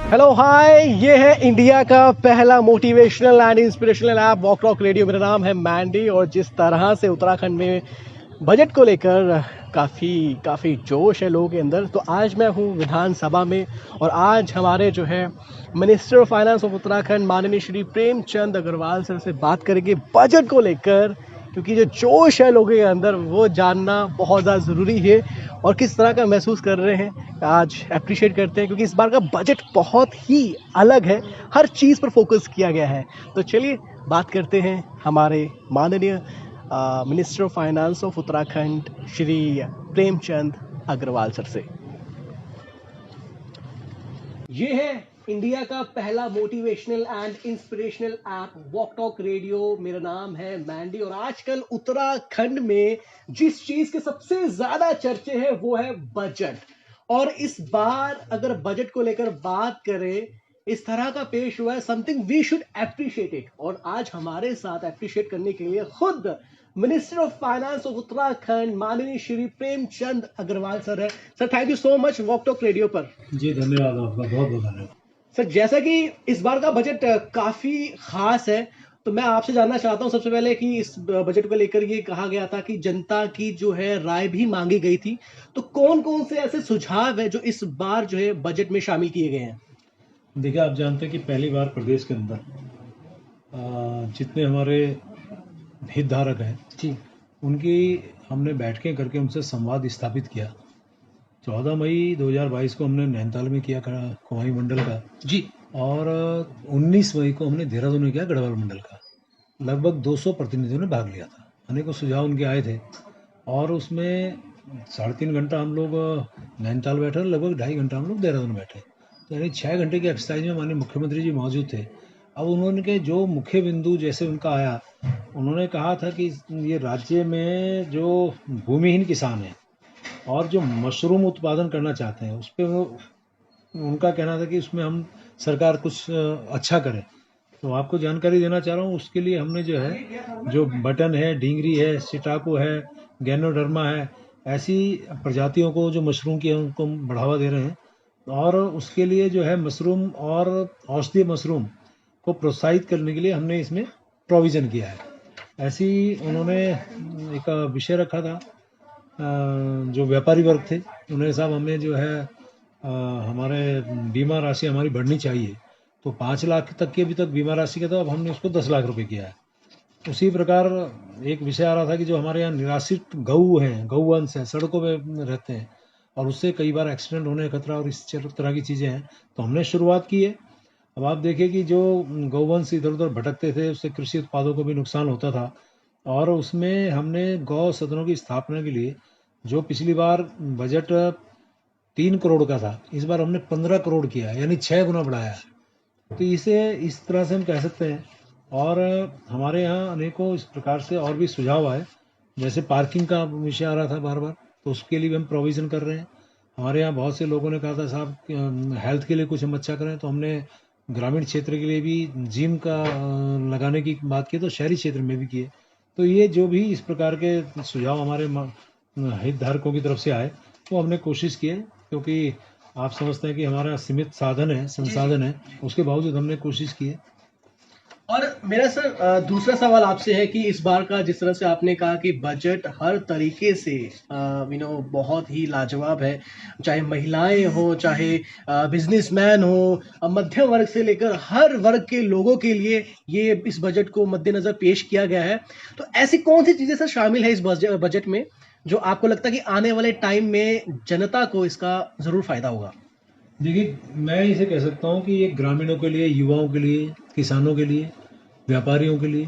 Hello hi, ये है India का पहला motivational and inspirational app walk talk radio. मेरा नाम है मैंडी और जिस तरह से उत्तराखंड में बजट को लेकर काफ़ी जोश है लोगों के अंदर, तो आज मैं हूँ विधानसभा में और आज हमारे जो है minister of finance of Uttarakhand माननीय श्री प्रेमचंद अग्रवाल सर से बात करेंगे बजट को लेकर, क्योंकि जो जोश है लोगों के अंदर वो जानना बहुत ज़्यादा ज़रूरी है और किस तरह का महसूस कर रहे हैं आज अप्रिशिएट करते हैं, क्योंकि इस बार का बजट बहुत ही अलग है, हर चीज़ पर फोकस किया गया है। तो चलिए बात करते हैं हमारे माननीय minister of finance of Uttarakhand Shri Premchand Agarwal sir से। ये है इंडिया का पहला motivational and inspirational app walk talk radio. मेरा नाम है मैंडी और आजकल उत्तराखंड में जिस चीज के सबसे ज्यादा चर्चे हैं वो है बजट। और इस बार अगर बजट को लेकर बात करें, इस तरह का पेश हुआ है, something we should appreciate it. और आज हमारे साथ एप्रिशिएट करने के लिए खुद minister of finance of Uttarakhand माननीय श्री प्रेमचंद अग्रवाल सर है। Sir thank you so much walk talk radio पर। जी धन्यवाद, आपका बहुत बहुत धन्यवाद। सर जैसा कि इस बार का बजट काफी खास है, तो मैं आपसे जानना चाहता हूं सबसे पहले कि इस बजट को लेकर ये कहा गया था कि जनता की जो है राय भी मांगी गई थी, तो कौन कौन से ऐसे सुझाव है जो इस बार जो है बजट में शामिल किए गए हैं? देखिए, आप जानते हैं कि पहली बार प्रदेश के अंदर जितने हमारे हितधारक हैं जी उनकी हमने बैठकें करके उनसे संवाद स्थापित किया। 14 मई 2022 को हमने नैनीताल में किया कुमाऊं मंडल का जी और 19 मई को हमने देहरादून में किया गढ़वाल मंडल का। लगभग 200 प्रतिनिधियों ने भाग लिया था। अनेकों सुझाव उनके आए थे और उसमें 3.5 घंटा हम लोग नैनीताल बैठे और लगभग 2.5 घंटा हम लोग देहरादून बैठे। तो यानी 6 घंटे की एक्सरसाइज में माननीय मुख्यमंत्री जी मौजूद थे। अब उन्होंने के जो मुख्य बिंदु जैसे उनका आया, उन्होंने कहा था कि ये राज्य में जो भूमिहीन किसान हैं और जो मशरूम उत्पादन करना चाहते हैं उस पर वो उनका कहना था कि उसमें हम सरकार कुछ अच्छा करे। तो आपको जानकारी देना चाह रहा हूँ, उसके लिए हमने जो है जो बटन है, ढींगरी है, सिटाको है, गैनोडर्मा है, ऐसी प्रजातियों को जो मशरूम की है उनको बढ़ावा दे रहे हैं। और उसके लिए जो है मशरूम और औषधीय मशरूम को प्रोत्साहित करने के लिए हमने इसमें प्रोविज़न किया है। ऐसी उन्होंने एक विषय रखा था। जो व्यापारी वर्ग थे उन्होंने, साहब हमें जो है हमारे बीमा राशि हमारी बढ़नी चाहिए, तो 5 लाख तक की अभी तक बीमा राशि का था, अब हमने उसको 10 लाख रुपए किया है। उसी प्रकार एक विषय आ रहा था कि जो हमारे यहाँ निराश्रित गऊ हैं, गौवंश हैं, सड़कों पे रहते हैं और उससे कई बार एक्सीडेंट होने का खतरा और इस तरह की चीज़ें हैं, तो हमने शुरुआत की है। अब आप देखिए कि जो गौवंश इधर उधर भटकते थे उससे कृषि उत्पादों को भी नुकसान होता था और उसमें हमने गौ सदनों की स्थापना के लिए जो पिछली बार बजट 3 करोड़ का था, इस बार हमने 15 करोड़ किया है, यानी 6 गुना बढ़ाया है। तो इसे इस तरह से हम कह सकते हैं। और हमारे यहाँ अनेकों इस प्रकार से और भी सुझाव आए, जैसे पार्किंग का विषय आ रहा था बार बार, तो उसके लिए भी हम प्रोविज़न कर रहे हैं। हमारे यहाँ बहुत से लोगों ने कहा था साहब हेल्थ के लिए कुछ हम अच्छा करें, तो हमने ग्रामीण क्षेत्र के लिए भी जिम का लगाने की बात की, तो शहरी क्षेत्र में भी किए। तो ये जो भी इस प्रकार के सुझाव हमारे हितधारकों की तरफ से आए वो हमने कोशिश की है, क्योंकि आप समझते हैं कि हमारा सीमित साधन है, संसाधन है, उसके बावजूद हमने कोशिश की है। और मेरा सर दूसरा सवाल आपसे है कि इस बार का जिस तरह से आपने कहा कि बजट हर तरीके से बहुत ही लाजवाब है, चाहे महिलाएं हो, चाहे बिजनेसमैन हो, मध्यम वर्ग से लेकर हर वर्ग के लोगों के लिए ये इस बजट को मद्देनजर पेश किया गया है। तो ऐसी कौन सी चीजें सर शामिल है इस बजट में जो आपको लगता है कि आने वाले टाइम में जनता को इसका जरूर फायदा होगा? देखिए, मैं इसे कह सकता हूँ कि ये ग्रामीणों के लिए, युवाओं के लिए, किसानों के लिए, व्यापारियों के लिए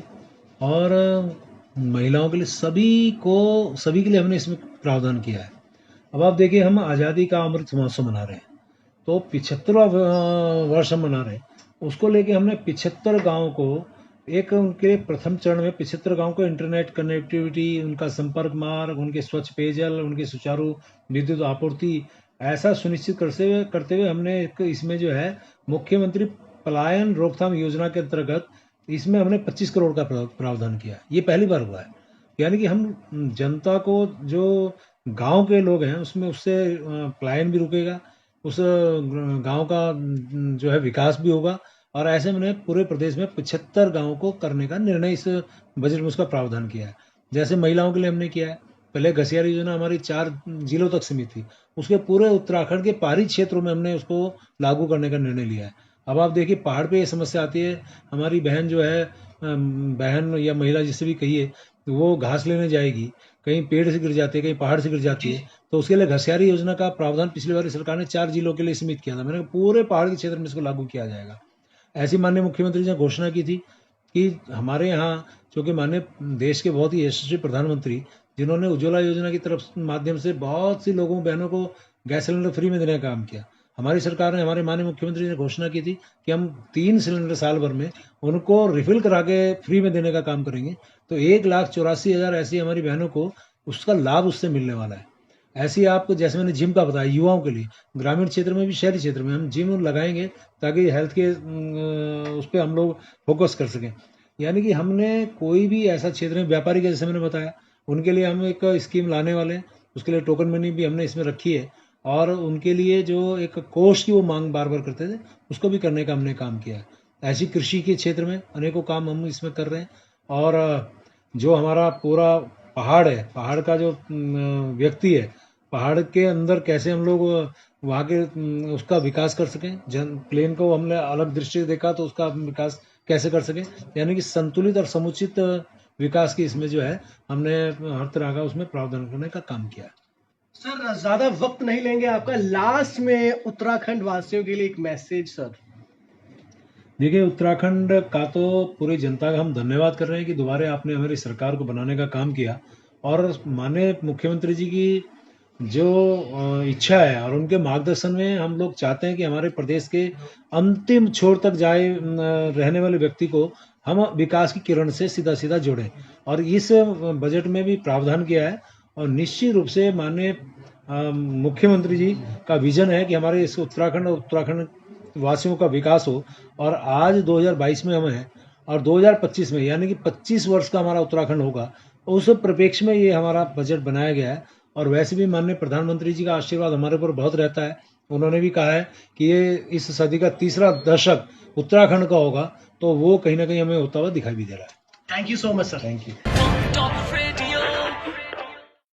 और महिलाओं के लिए, सभी के लिए हमने इसमें प्रावधान किया है। अब आप देखिए, हम आज़ादी का अमृत महोत्सव मना रहे हैं, तो 75वां वर्ष हम मना रहे हैं। उसको लेके हमने 75 गाँव को एक उनके प्रथम चरण में 75 गाँव को इंटरनेट कनेक्टिविटी, उनका संपर्क मार्ग, उनके स्वच्छ पेयजल, उनकी सुचारू विद्युत आपूर्ति ऐसा सुनिश्चित करते हुए हमने इसमें जो है मुख्यमंत्री पलायन रोकथाम योजना के अंतर्गत इसमें हमने 25 करोड़ का प्रावधान किया। ये पहली बार हुआ है। यानी कि हम जनता को, जो गांव के लोग हैं उसमें उससे पलायन भी रुकेगा, उस गांव का जो है विकास भी होगा। और ऐसे मैंने पूरे प्रदेश में 75 गांवों को करने का निर्णय इस बजट में उसका प्रावधान किया है। जैसे महिलाओं के लिए हमने किया है, पहले घसियारी योजना हमारी 4 जिलों तक सीमित थी, उसके पूरे उत्तराखंड के पहाड़ी क्षेत्रों में हमने उसको लागू करने का निर्णय लिया है। अब आप देखिए पहाड़ पे ये समस्या आती है, हमारी बहन जो है बहन या महिला जिससे भी कहिए, वो घास लेने जाएगी, कहीं पेड़ से गिर जाती है, कहीं पहाड़ से गिर जाती है, तो उसके लिए घसियारी योजना का प्रावधान पिछली बार सरकार ने 4 जिलों के लिए सीमित किया था। मैंने कहा पूरे पहाड़ के क्षेत्र में इसको लागू किया जाएगा। ऐसी माननीय मुख्यमंत्री जी ने घोषणा की थी कि हमारे यहाँ, चूंकि माननीय देश के बहुत ही यशस्वी प्रधानमंत्री जिन्होंने उज्ज्वला योजना की तरफ माध्यम से बहुत सी लोगों बहनों को गैस सिलेंडर फ्री में देने का काम किया, हमारी सरकार ने, हमारे माननीय मुख्यमंत्री ने घोषणा की थी कि हम 3 सिलेंडर साल भर में उनको रिफिल करा के फ्री में देने का काम करेंगे। तो 1,84,000 ऐसी हमारी बहनों को उसका लाभ उससे मिलने वाला है। ऐसे ही आपको, जैसे मैंने जिम का बताया युवाओं के लिए, ग्रामीण क्षेत्र में भी शहरी क्षेत्र में हम जिम लगाएंगे ताकि हेल्थ के उस पर हम लोग फोकस कर सकें। यानी कि हमने कोई भी ऐसा क्षेत्र में, व्यापारी का जैसे मैंने बताया, उनके लिए हम एक स्कीम लाने वाले हैं, उसके लिए टोकन मनी भी हमने इसमें रखी है। और उनके लिए जो एक कोष की वो मांग बार बार करते थे, उसको भी करने का हमने काम किया है। ऐसी कृषि के क्षेत्र में अनेकों काम हम इसमें कर रहे हैं। और जो हमारा पूरा पहाड़ है, पहाड़ का जो व्यक्ति है, पहाड़ के अंदर कैसे हम लोग वहाँ के उसका विकास कर सकें, प्लेन को हमने अलग दृष्टि देखा तो उसका विकास कैसे कर सकें, यानी कि संतुलित और समुचित विकास की इसमें जो है हमने हर तरह का उसमें प्रावधान करने का काम किया है। सर ज्यादा वक्त नहीं लेंगे आपका, लास्ट में उत्तराखंड वासियों के लिए एक मैसेज सर। देखिए, उत्तराखंड का तो पूरी जनता का हम धन्यवाद कर रहे हैं कि दोबारा आपने हमारी सरकार को बनाने का काम किया। और माननीय मुख्यमंत्री जी की जो इच्छा है और उनके मार्गदर्शन में हम लोग चाहते हैं कि हमारे प्रदेश के अंतिम छोर तक जाए रहने वाले व्यक्ति को हम विकास की किरण से सीधा सीधा जोड़ें। और इस बजट में भी प्रावधान किया है। और निश्चित रूप से माननीय मुख्यमंत्री जी का विजन है कि हमारे इस उत्तराखंड और उत्तराखंड वासियों का विकास हो। और आज 2022 में हम हैं और 2025 में, यानी कि 25 वर्ष का हमारा उत्तराखंड होगा, उस परिप्रेक्ष्य में ये हमारा बजट बनाया गया है। और वैसे भी माननीय प्रधानमंत्री जी का आशीर्वाद हमारे ऊपर बहुत रहता है। उन्होंने भी कहा है कि ये इस सदी का तीसरा दशक उत्तराखंड का होगा, तो वो कहीं ना कहीं हमें होता हुआ दिखाई भी दे रहा है। Thank you so much sir. Thank you.